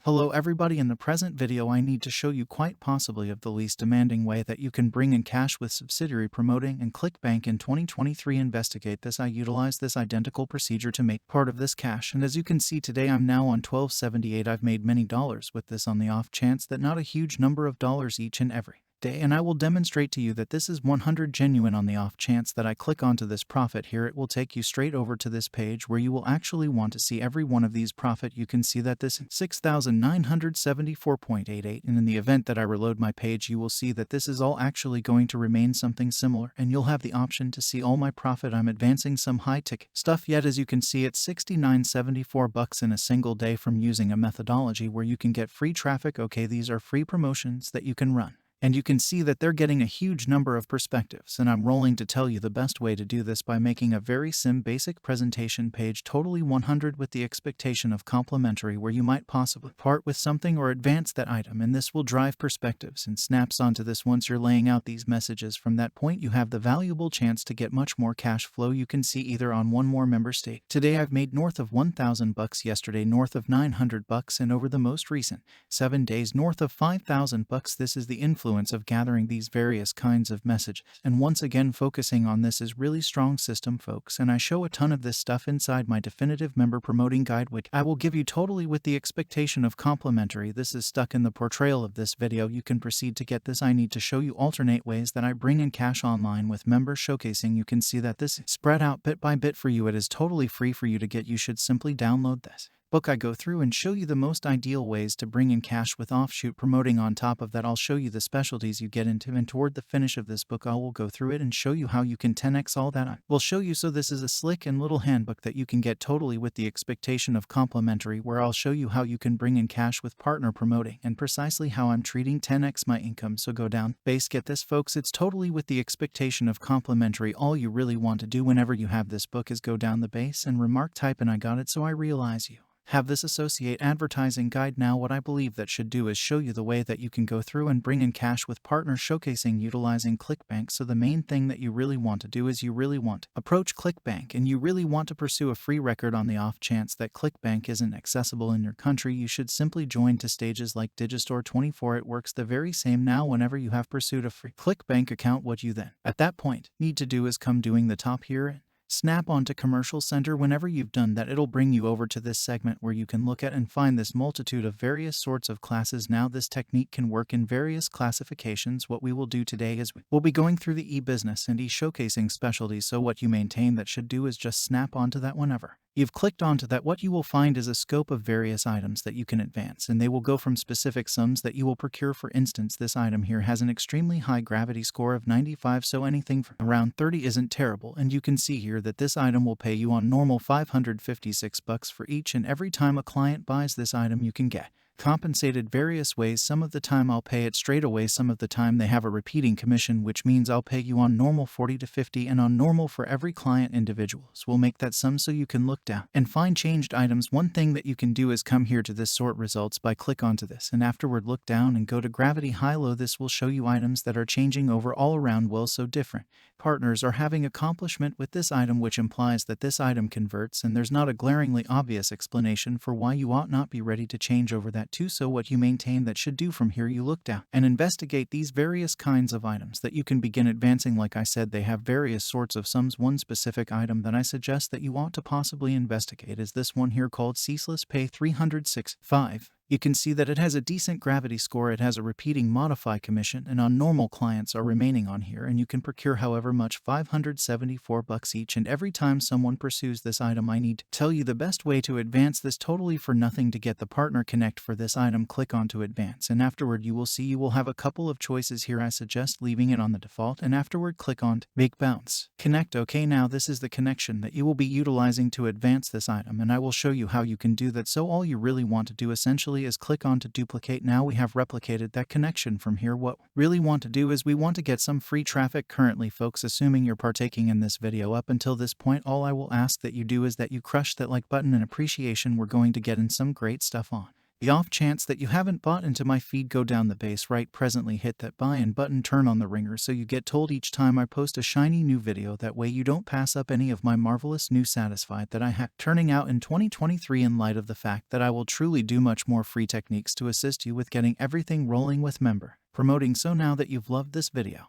Hello everybody, in the present video I need to show you quite possibly of the least demanding way that you can bring in cash with subsidiary promoting and Clickbank in 2023. Investigate this. I utilize this identical procedure to make part of this cash, and as you can see today I'm now on 1278. I've made many dollars with this on the off chance that not a huge number of dollars each and every day, and I will demonstrate to you that this is 100 genuine. On the off chance that I click onto this profit here, it will take you straight over to this page where you will actually want to see every one of these profit. You can see that this is 6,974.88, and in the event that I reload my page you will see that this is all actually going to remain something similar, and you'll have the option to see all my profit. I'm advancing some high ticket stuff yet. As you can see, it's $69.74 in a single day from using a methodology where you can get free traffic. Okay, these are free promotions that you can run. And you can see that they're getting a huge number of perspectives, and I'm rolling to tell you the best way to do this by making a very basic presentation page totally 100 with the expectation of complimentary, where you might possibly part with something or advance that item, and this will drive perspectives and snaps onto this. Once you're laying out these messages, from that point you have the valuable chance to get much more cash flow. You can see either on one more member state. Today I've made north of $1,000, yesterday north of $900, and over the most recent 7 days north of $5,000. This is the influence of gathering these various kinds of message, and once again focusing on this is really strong system, folks, and I show a ton of this stuff inside my definitive member promoting guide, which I will give you totally with the expectation of complimentary. This is stuck in the portrayal of this video. You can proceed to get this. I need to show you alternate ways that I bring in cash online with member showcasing. You can see that this is spread out bit by bit for you. It is totally free for you to get. You should simply download this book. I go through and show you the most ideal ways to bring in cash with offshoot promoting. On top of that, I'll show you the specialties you get into, and toward the finish of this book I will go through it and show you how you can 10x all that I will show you. So this is a slick and little handbook that you can get totally with the expectation of complimentary, where I'll show you how you can bring in cash with partner promoting and precisely how I'm treating 10x my income. So go down base, get this, folks, it's totally with the expectation of complimentary. All you really want to do whenever you have this book is go down the base and remark type and I got it. So I realize you have this associate advertising guide. Now what I believe that should do is show you the way that you can go through and bring in cash with partner showcasing utilizing Clickbank. So the main thing that you really want to do is you really want to approach Clickbank, and you really want to pursue a free record. On the off chance that Clickbank isn't accessible in your country, you should simply join to stages like Digistore 24. It works the very same. Now whenever you have pursued a free Clickbank account, what you then at that point need to do is come doing the top here and snap onto Commercial Center. Whenever you've done that, it'll bring you over to this segment where you can look at and find this multitude of various sorts of classes. Now this technique can work in various classifications. What we will do today is we'll be going through the e-business and e-showcasing specialties. So what you maintain that should do is just snap onto that. Whenever you've clicked onto that, what you will find is a scope of various items that you can advance, and they will go from specific sums that you will procure. For instance, this item here has an extremely high gravity score of 95, so anything from around 30 isn't terrible, and you can see here that this item will pay you on normal $556 for each and every time a client buys this item. You can get compensated various ways. Some of the time I'll pay it straight away, some of the time they have a repeating commission, which means I'll pay you on normal 40 to 50, and on normal for every client individuals. We'll make that sum so you can look down and find changed items. One thing that you can do is come here to this sort results by click onto this, and afterward look down and go to gravity high low. This will show you items that are changing over all around. Well, so different partners are having accomplishment with this item, which implies that this item converts, and there's not a glaringly obvious explanation for why you ought not be ready to change over that too. So what you maintain that should do from here, you look down and investigate these various kinds of items that you can begin advancing. Like I said, they have various sorts of sums. One specific item that I suggest that you ought to possibly investigate is this one here called Ceaseless Pay 306.5. You can see that it has a decent gravity score, it has a repeating modify commission, and on normal clients are remaining on here, and you can procure however much, $574 each and every time someone pursues this item. I need to tell you the best way to advance this totally for nothing. To get the partner connect for this item, click on to advance, and afterward you will see you will have a couple of choices here. I suggest leaving it on the default, and afterward click on make bounce connect. Okay, now this is the connection that you will be utilizing to advance this item, and I will show you how you can do that. So all you really want to do essentially is click on to duplicate. Now we have replicated that connection. From here, what we really want to do is we want to get some free traffic. Currently, folks, assuming you're partaking in this video up until this point, all I will ask that you do is that you crush that like button. In appreciation, we're going to get in some great stuff on The off chance that you haven't bought into my feed, go down the base right, presently hit that buy in button, turn on the ringer so you get told each time I post a shiny new video. That way you don't pass up any of my marvelous new satisfied that I have turning out in 2023, in light of the fact that I will truly do much more free techniques to assist you with getting everything rolling with member promoting. So now that you've loved this video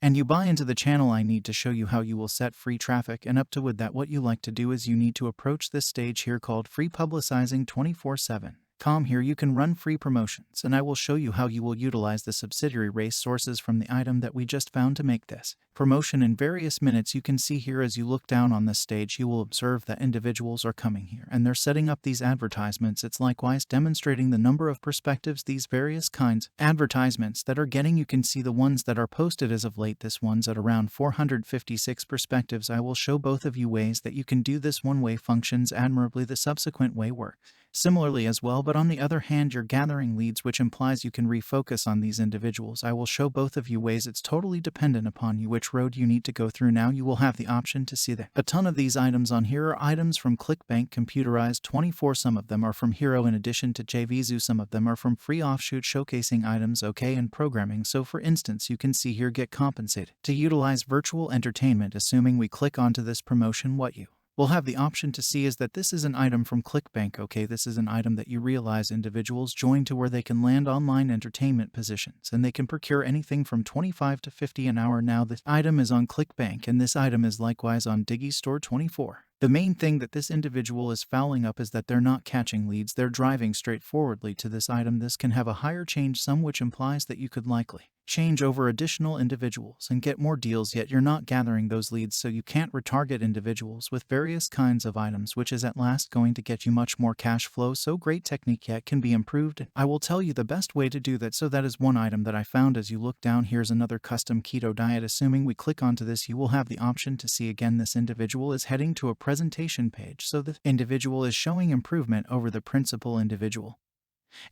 and you buy into the channel, I need to show you how you will set free traffic, and up to with that what you like to do is you need to approach this stage here called free publicizing 24/7. Here you can run free promotions, and I will show you how you will utilize the subsidiary race sources from the item that we just found to make this promotion in various minutes. You can see here as you look down on this stage, you will observe that individuals are coming here and they're setting up these advertisements. It's likewise demonstrating the number of perspectives these various kinds advertisements that are getting. You can see the ones that are posted as of late. This one's at around 456 perspectives. I will show both of you ways that you can do this. One way functions admirably, the subsequent way works similarly as well, but on the other hand you're gathering leads, which implies you can refocus on these individuals. I will show both of you ways. It's totally dependent upon you which road you need to go through. Now you will have the option to see that a ton of these items on here are items from Clickbank, computerized 24. Some of them are from Hero in addition to JVZoo. Some of them are from free offshoot showcasing items, okay, and programming. So for instance, you can see here get compensated to utilize virtual entertainment. Assuming we click onto this promotion, what you will have the option to see is that this is an item from Clickbank, okay? This is an item that you realize individuals join to where they can land online entertainment positions and they can procure anything from 25 to 50 an hour. Now this item is on Clickbank and this item is likewise on Digistore 24. The main thing that this individual is fouling up is that they're not catching leads, they're driving straightforwardly to this item. This can have a higher change sum, which implies that you could likely change over additional individuals and get more deals, yet you're not gathering those leads, so you can't retarget individuals with various kinds of items, which is at last going to get you much more cash flow. So great technique, yet can be improved. I will tell you the best way to do that. So that is one item that I found. As you look down, here's another custom keto diet. Assuming we click onto this, you will have the option to see again this individual is heading to a presentation page, so the individual is showing improvement over the principal individual.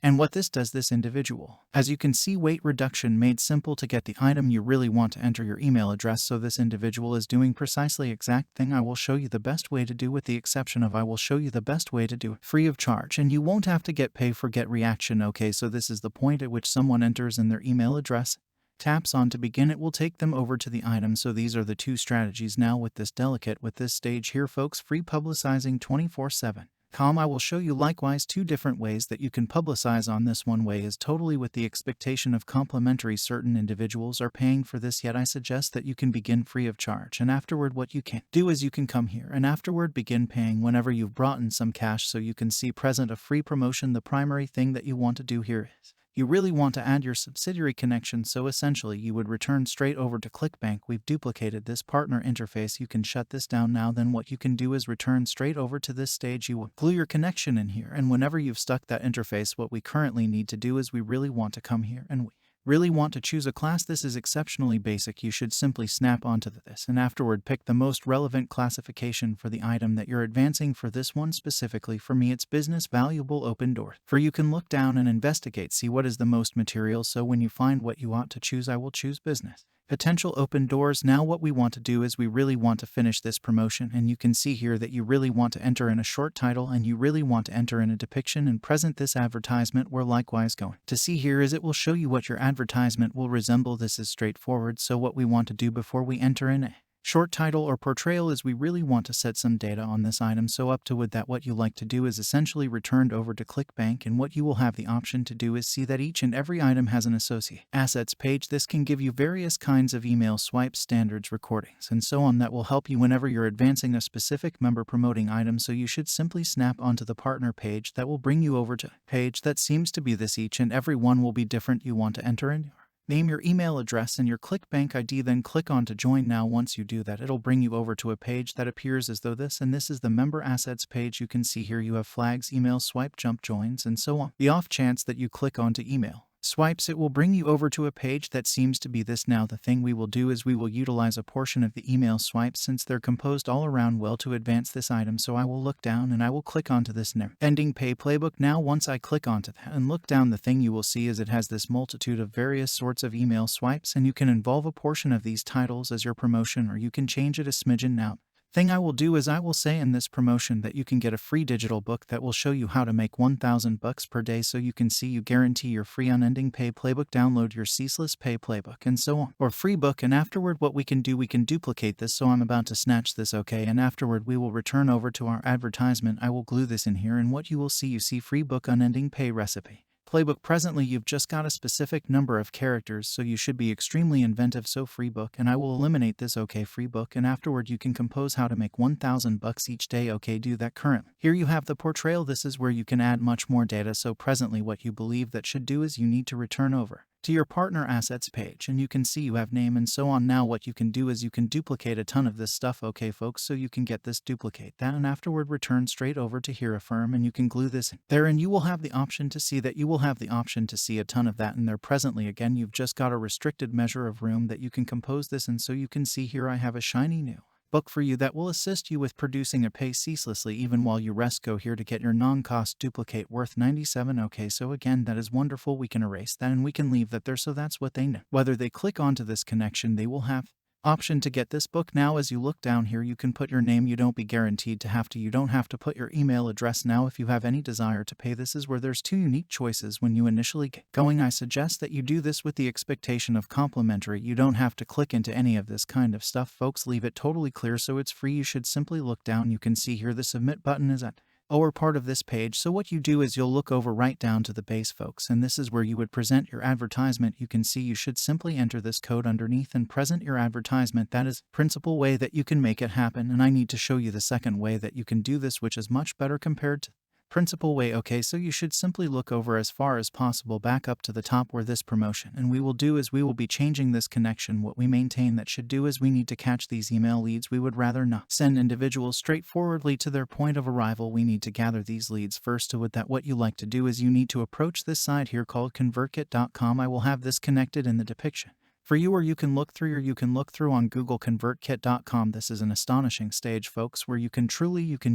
And what this does, this individual, as you can see, weight reduction made simple. To get the item you really want to enter your email address, so this individual is doing precisely exact thing. I will show you the best way to do, with the exception of I will show you the best way to do it free of charge, and you won't have to get pay for get reaction, okay? So this is the point at which someone enters in their email address, taps on to begin, it will take them over to the item. So these are the two strategies now with this stage here, folks, free publicizing 24/7. I will show you likewise two different ways that you can publicize on this. One way is totally with the expectation of complimentary. Certain individuals are paying for this, yet I suggest that you can begin free of charge, and afterward what you can do is you can come here and afterward begin paying whenever you've brought in some cash. So you can see present a free promotion. The primary thing that you want to do here is you really want to add your subsidiary connection, so essentially you would return straight over to Clickbank. We've duplicated this partner interface. You can shut this down now. Then what you can do is return straight over to this stage. You will glue your connection in here, and whenever you've stuck that interface, what we currently need to do is we really want to come here and we really want to choose a class. This is exceptionally basic. You should simply snap onto this and afterward pick the most relevant classification for the item that you're advancing. For this one specifically, for me it's business valuable open door. For you can look down and investigate, see what is the most material. So when you find what you ought to choose, I will choose business potential open doors. Now what we want to do is we really want to finish this promotion, and you can see here that you really want to enter in a short title and you really want to enter in a depiction and present this advertisement. We're likewise going to see here is it will show you what your advertisement will resemble. This is straightforward. So what we want to do before we enter in a short title or portrayal is we really want to set some data on this item. So up to with that, what you like to do is essentially returned over to Clickbank, and what you will have the option to do is see that each and every item has an associate assets page. This can give you various kinds of email swipes, standards, recordings, and so on that will help you whenever you're advancing a specific member promoting item. So you should simply snap onto the partner page. That will bring you over to a page that seems to be this. Each and every one will be different. You want to enter in name, your email address, and your Clickbank ID, then click on to join. Now once you do that, it'll bring you over to a page that appears as though this, and this is the member assets page. You can see here you have flags, email, swipe, jump, joins, and so on. The off chance that you click onto email swipes, it will bring you over to a page that seems to be this. Now the thing we will do is we will utilize a portion of the email swipes since they're composed all around well to advance this item. So I will look down and I will click onto this ending pay playbook. Now once I click onto that and look down, the thing you will see is it has this multitude of various sorts of email swipes, and you can involve a portion of these titles as your promotion, or you can change it a smidgen. Now thing I will do is I will say in this promotion that you can get a free digital book that will show you how to make 1,000 bucks per day, so you can see you guarantee your free unending pay playbook, download your ceaseless pay playbook, and so on. Or free book, and afterward what we can do, we can duplicate this, so I'm about to snatch this, okay, and afterward we will return over to our advertisement. I will glue this in here, and what you will see, you see free book unending pay recipe playbook. Presently you've just got a specific number of characters, so you should be extremely inventive, so free book, and I will eliminate this, okay, free book, and afterward you can compose how to make 1,000 bucks each day, okay, do that currently. Here you have the portrayal. This is where you can add much more data, so presently what you believe that should do is you need to return over to your partner assets page, and you can see you have name and so on. Now what you can do is you can duplicate a ton of this stuff, okay folks, so you can get this, duplicate that, and afterward return straight over to here affirm, and you can glue this in there, and you will have the option to see that, you will have the option to see a ton of that in there. Presently again you've just got a restricted measure of room that you can compose this, and so you can see here I have a shiny new book for you that will assist you with producing a pay ceaselessly even while you rest. Go here to get your non-cost duplicate worth 97. Okay, so again that is wonderful. We can erase that and we can leave that there, so that's what they know. Whether they click onto this connection, they will have option to get this book. Now as you look down here, you can put your name. You don't be guaranteed to have to. You don't have to put your email address. Now if you have any desire to pay, this is where there's two unique choices when you initially get going. I suggest that you do this with the expectation of complimentary. You don't have to click into any of this kind of stuff, folks. Leave it totally clear, so it's free. You should simply look down. You can see here the submit button is at lower part of this page. So what you do is you'll look over right down to the base, folks, and this is where you would present your advertisement. You can see you should simply enter this code underneath and present your advertisement. That is the principal way that you can make it happen, and I need to show you the second way that you can do this, which is much better compared to principal way. Okay, so you should simply look over as far as possible back up to the top where this promotion, and we will do is we will be changing this connection. What we maintain that should do is we need to catch these email leads. We would rather not send individuals straightforwardly to their point of arrival. We need to gather these leads first. So with that, what you like to do is you need to approach this site here called convertkit.com. I will have this connected in the depiction for you, or you can look through on Google convertkit.com. This is an astonishing stage, folks, where you can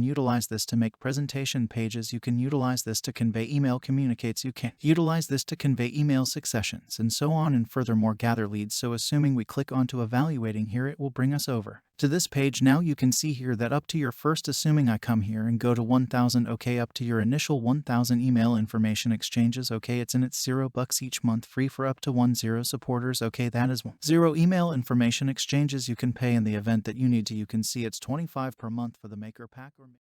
utilize this to make presentation pages. You can utilize this to convey email communicates. You can utilize this to convey email successions and so on, and furthermore gather leads. So assuming we click onto evaluating here, it will bring us over to this page. Now you can see here that up to your first, assuming I come here and go to 1,000, okay, up to your initial 1,000 email information exchanges, okay, it's $0 each month, free for up to 10 supporters, okay, that is 0 email information exchanges you can pay in the event that you need to. You can see it's $25 per month for the maker pack or